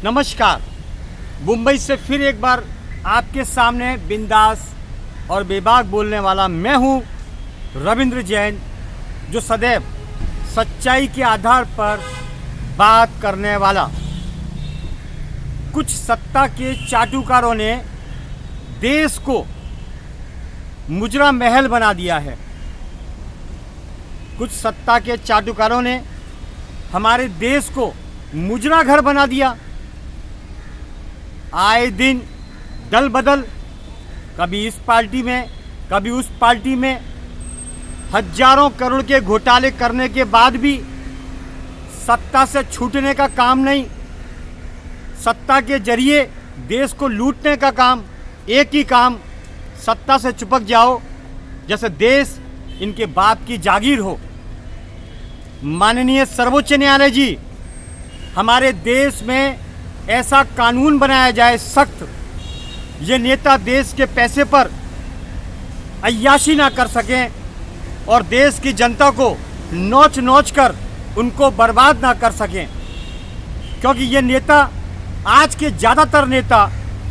नमस्कार। मुंबई से फिर एक बार आपके सामने बिंदास और बेबाक बोलने वाला मैं हूं रविंद्र जैन, जो सदैव सच्चाई के आधार पर बात करने वाला। कुछ सत्ता के चाटुकारों ने देश को मुजरा महल बना दिया है। कुछ सत्ता के चाटुकारों ने हमारे देश को मुजरा घर बना दिया। आए दिन दल बदल, कभी इस पार्टी में कभी उस पार्टी में, हजारों करोड़ के घोटाले करने के बाद भी सत्ता से छूटने का काम नहीं, सत्ता के जरिए देश को लूटने का काम। एक ही काम, सत्ता से चिपक जाओ जैसे देश इनके बाप की जागीर हो। माननीय सर्वोच्च न्यायालय जी, हमारे देश में ऐसा कानून बनाया जाए सख्त, ये नेता देश के पैसे पर अय्याशी ना कर सकें और देश की जनता को नोच नोच कर उनको बर्बाद ना कर सकें, क्योंकि ये नेता, आज के ज़्यादातर नेता,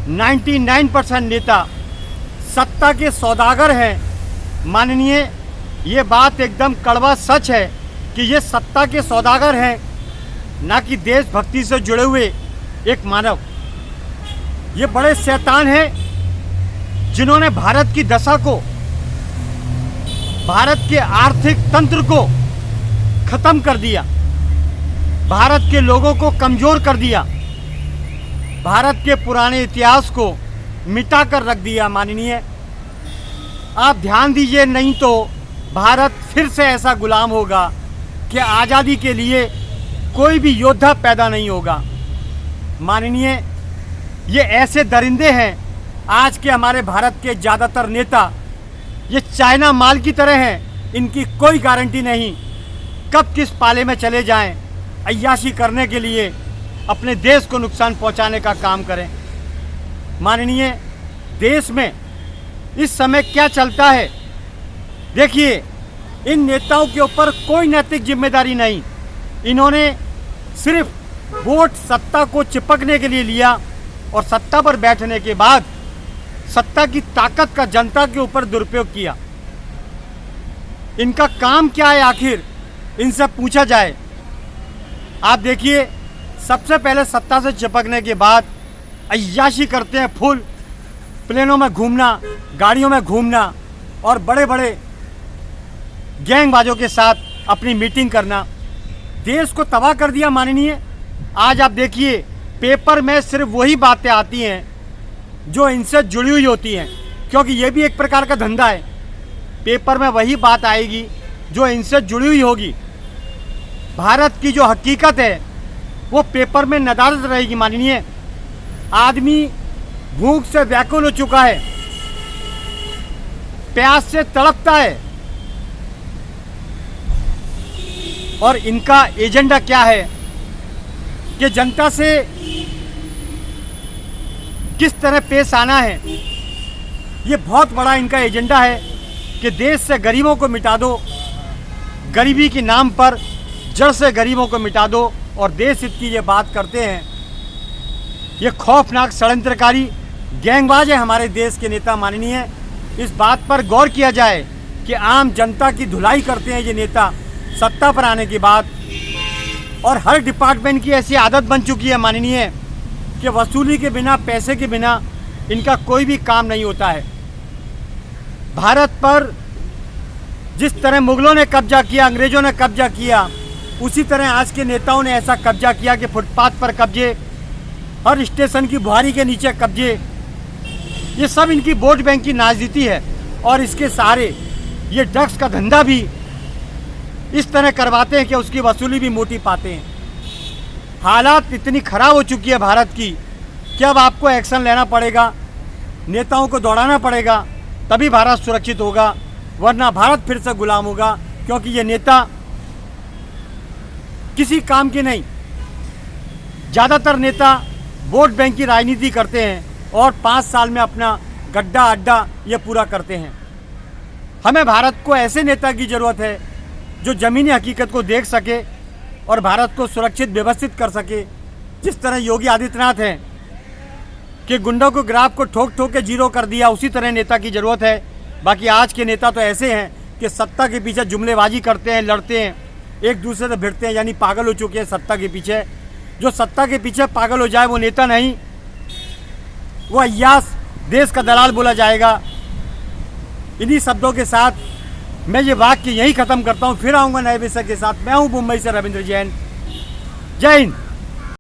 99% नेता सत्ता के सौदागर हैं। माननीय, ये बात एकदम कड़वा सच है कि ये सत्ता के सौदागर हैं, ना कि देशभक्ति से जुड़े हुए एक मानव। ये बड़े शैतान हैं जिन्होंने भारत की दशा को, भारत के आर्थिक तंत्र को खत्म कर दिया, भारत के लोगों को कमजोर कर दिया, भारत के पुराने इतिहास को मिटा कर रख दिया। माननीय, आप ध्यान दीजिए, नहीं तो भारत फिर से ऐसा गुलाम होगा कि आज़ादी के लिए कोई भी योद्धा पैदा नहीं होगा। माननीय, ये ऐसे दरिंदे हैं, आज के हमारे भारत के ज़्यादातर नेता ये चाइना माल की तरह हैं। इनकी कोई गारंटी नहीं कब किस पाले में चले जाएं, अय्याशी करने के लिए अपने देश को नुकसान पहुंचाने का काम करें। माननीय, देश में इस समय क्या चलता है देखिए, इन नेताओं के ऊपर कोई नैतिक जिम्मेदारी नहीं। इन्होंने सिर्फ वोट सत्ता को चिपकने के लिए लिया और सत्ता पर बैठने के बाद सत्ता की ताकत का जनता के ऊपर दुरुपयोग किया। इनका काम क्या है आखिर, इनसे पूछा जाए। आप देखिए, सबसे पहले सत्ता से चिपकने के बाद अय्याशी करते हैं, फुल प्लेनों में घूमना, गाड़ियों में घूमना और बड़े बड़े गैंगबाजों के साथ अपनी मीटिंग करना। देश को तबाह कर दिया। माननीय, आज आप देखिए, पेपर में सिर्फ वही बातें आती हैं जो इनसे जुड़ी हुई होती हैं, क्योंकि ये भी एक प्रकार का धंधा है। पेपर में वही बात आएगी जो इनसे जुड़ी हुई होगी। भारत की जो हकीकत है वो पेपर में नदारद रहेगी। माननीय, आदमी भूख से व्याकुल हो चुका है, प्यास से तड़पता है, और इनका एजेंडा क्या है कि जनता से किस तरह पेश आना है। ये बहुत बड़ा इनका एजेंडा है कि देश से गरीबों को मिटा दो, गरीबी के नाम पर जड़ से गरीबों को मिटा दो, और देश हित की ये बात करते हैं। ये खौफनाक षड्यंत्रकारी गैंगबाज है हमारे देश के नेता। माननीय, इस बात पर गौर किया जाए कि आम जनता की धुलाई करते हैं ये नेता सत्ता पर आने के बाद, और हर डिपार्टमेंट की ऐसी आदत बन चुकी है माननीय कि वसूली के बिना, पैसे के बिना इनका कोई भी काम नहीं होता है। भारत पर जिस तरह मुगलों ने कब्जा किया, अंग्रेजों ने कब्जा किया, उसी तरह आज के नेताओं ने ऐसा कब्जा किया कि फुटपाथ पर कब्जे, हर स्टेशन की बुहारी के नीचे कब्जे। ये सब इनकी वोट बैंक की राजनीति है, और इसके सहारे ये ड्रग्स का धंधा भी इस तरह करवाते हैं कि उसकी वसूली भी मोटी पाते हैं। हालात इतनी खराब हो चुकी है भारत की कि अब आपको एक्शन लेना पड़ेगा, नेताओं को दौड़ाना पड़ेगा, तभी भारत सुरक्षित होगा, वरना भारत फिर से गुलाम होगा। क्योंकि ये नेता किसी काम के नहीं, ज़्यादातर नेता वोट बैंक की राजनीति करते हैं और 5 साल में अपना गड्ढा अड्डा ये पूरा करते हैं। हमें भारत को ऐसे नेता की ज़रूरत है जो ज़मीनी हकीकत को देख सके और भारत को सुरक्षित व्यवस्थित कर सके। जिस तरह योगी आदित्यनाथ हैं कि गुंडों को ग्राफ को ठोक ठोक के जीरो कर दिया, उसी तरह नेता की ज़रूरत है। बाकी आज के नेता तो ऐसे हैं कि सत्ता के पीछे जुमलेबाजी करते हैं, लड़ते हैं, एक दूसरे से भिड़ते हैं, यानी पागल हो चुके हैं सत्ता के पीछे। जो सत्ता के पीछे पागल हो जाए वो नेता नहीं, वो अय्यास, देश का दलाल बोला जाएगा। इन्हीं शब्दों के साथ मैं ये वाक्य यहीं ख़त्म करता हूँ। फिर आऊँगा नए विषय के साथ। मैं हूँ मुंबई से रविंद्र जैन। जय हिंद।